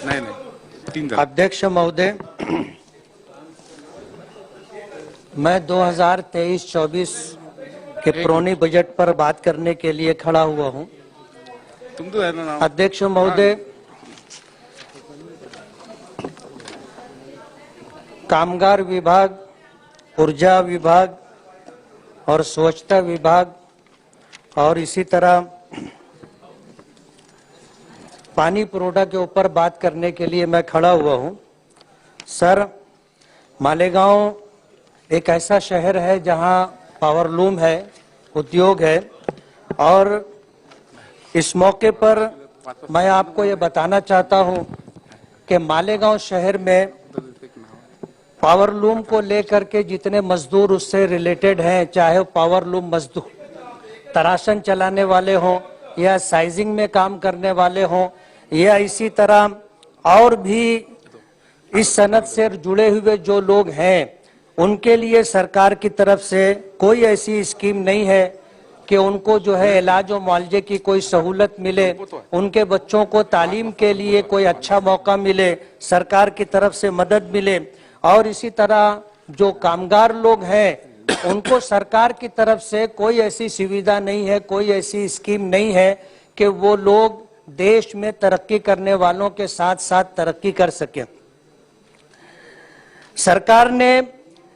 नहीं, अध्यक्ष महोदय, मैं 2023-24 के पुरानी बजट पर बात करने के लिए खड़ा हुआ हूं। तुम तो है ना। अध्यक्ष महोदय, कामगार विभाग, ऊर्जा विभाग और स्वच्छता विभाग और इसी तरह पानी पुरोठा के ऊपर बात करने के लिए मैं खड़ा हुआ हूं। सर, मालेगांव एक ऐसा शहर है जहां पावरलूम है, उद्योग है, और इस मौके पर मैं आपको ये बताना चाहता हूं कि मालेगांव शहर में पावरलूम को लेकर के जितने मजदूर उससे रिलेटेड हैं, चाहे पावरलूम मजदूर तराशन चलाने वाले हों या साइजिंग में काम करने वाले हों या इसी तरह और भी इस सनत से जुड़े हुए जो लोग हैं, उनके लिए सरकार की तरफ से कोई ऐसी स्कीम नहीं है कि उनको जो है इलाज और मुआवजे की कोई सहूलत मिले, उनके बच्चों को तालीम के लिए कोई अच्छा मौका मिले, सरकार की तरफ से मदद मिले। और इसी तरह जो कामगार लोग हैं उनको सरकार की तरफ से कोई ऐसी सुविधा नहीं है, कोई ऐसी स्कीम नहीं है कि वो लोग देश में तरक्की करने वालों के साथ साथ तरक्की कर सके। सरकार ने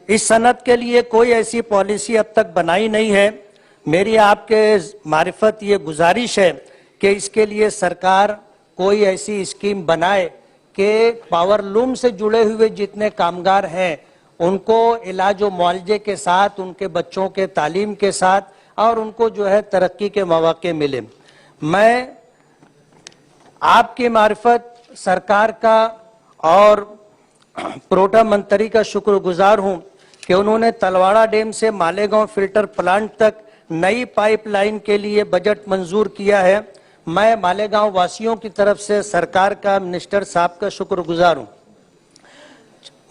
इस सनत के लिए कोई ऐसी पॉलिसी अब तक बनाई नहीं है। मेरी आपके मारिफत ये गुजारिश है कि इसके लिए सरकार कोई ऐसी स्कीम बनाए कि पावरलूम से जुड़े हुए जितने कामगार हैं उनको इलाज और मुआवजे के साथ, उनके बच्चों के तालीम के साथ और उनको जो है तरक्की के मौके मिले। मैं आपकी मार्फत सरकार का और पुरोठा मंत्री का शुक्रगुजार हूं कि उन्होंने तलवाड़ा डैम से मालेगांव फिल्टर प्लांट तक नई पाइपलाइन के लिए बजट मंजूर किया है। मैं मालेगांव वासियों की तरफ से सरकार का, मिनिस्टर साहब का शुक्रगुजार हूं।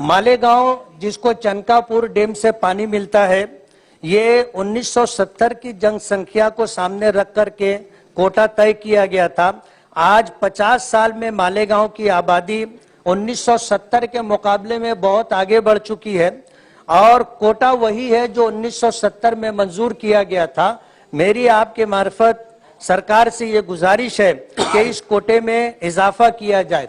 मालेगांव जिसको चनकापुर डैम से पानी मिलता है, ये 1970 की जनसंख्या को सामने रख करके कोटा तय किया गया था। आज 50 साल में मालेगांव की आबादी 1970 के मुकाबले में बहुत आगे बढ़ चुकी है और कोटा वही है जो 1970 में मंजूर किया गया था। मेरी आपके मार्फत सरकार से ये गुजारिश है कि इस कोटे में इजाफा किया जाए।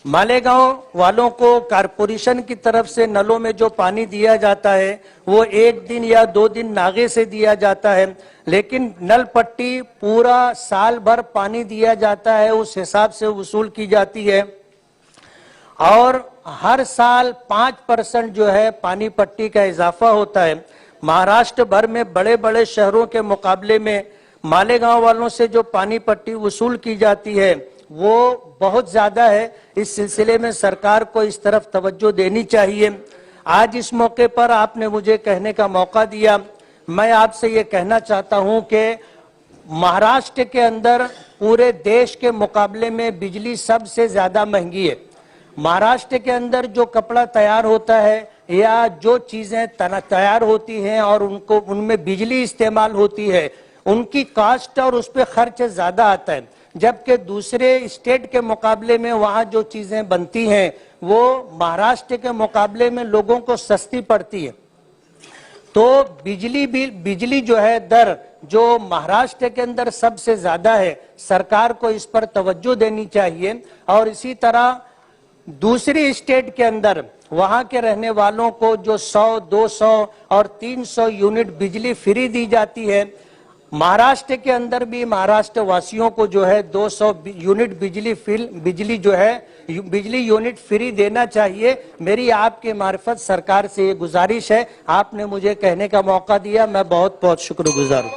मालेगांव वालों को कारपोरेशन की तरफ से नलों में जो पानी दिया जाता है वो 1 दिन या 2 दिन नागे से दिया जाता है, लेकिन नल पट्टी पूरा साल भर पानी दिया जाता है, उस हिसाब से वसूल की जाती है और हर साल 5% जो है पानी पट्टी का इजाफा होता है। महाराष्ट्र भर में बड़े बड़े शहरों के मुकाबले में मालेगांव वालों से जो पानी पट्टी वसूल की जाती है वो बहुत ज्यादा है। इस सिलसिले में सरकार को इस तरफ तवज्जो देनी चाहिए। आज इस मौके पर आपने मुझे कहने का मौका दिया। मैं आपसे ये कहना चाहता हूं कि महाराष्ट्र के अंदर पूरे देश के मुकाबले में बिजली सबसे ज्यादा महंगी है। महाराष्ट्र के अंदर जो कपड़ा तैयार होता है या जो चीजें तैयार होती हैं और उनको उनमें बिजली इस्तेमाल होती है, उनकी कास्ट और उस पर खर्च ज्यादा आता है, जबकि दूसरे स्टेट के मुकाबले में वहां जो चीजें बनती हैं वो महाराष्ट्र के मुकाबले में लोगों को सस्ती पड़ती है। तो बिजली जो है दर जो महाराष्ट्र के अंदर सबसे ज्यादा है, सरकार को इस पर तवज्जो देनी चाहिए। और इसी तरह दूसरी स्टेट के अंदर वहां के रहने वालों को जो 100, 200 और 300 यूनिट बिजली फ्री दी जाती है, महाराष्ट्र के अंदर भी महाराष्ट्र वासियों को जो है 200 यूनिट बिजली यूनिट फ्री देना चाहिए। मेरी आपके मार्फत सरकार से ये गुजारिश है। आपने मुझे कहने का मौका दिया, मैं बहुत बहुत शुक्रगुजार हूँ।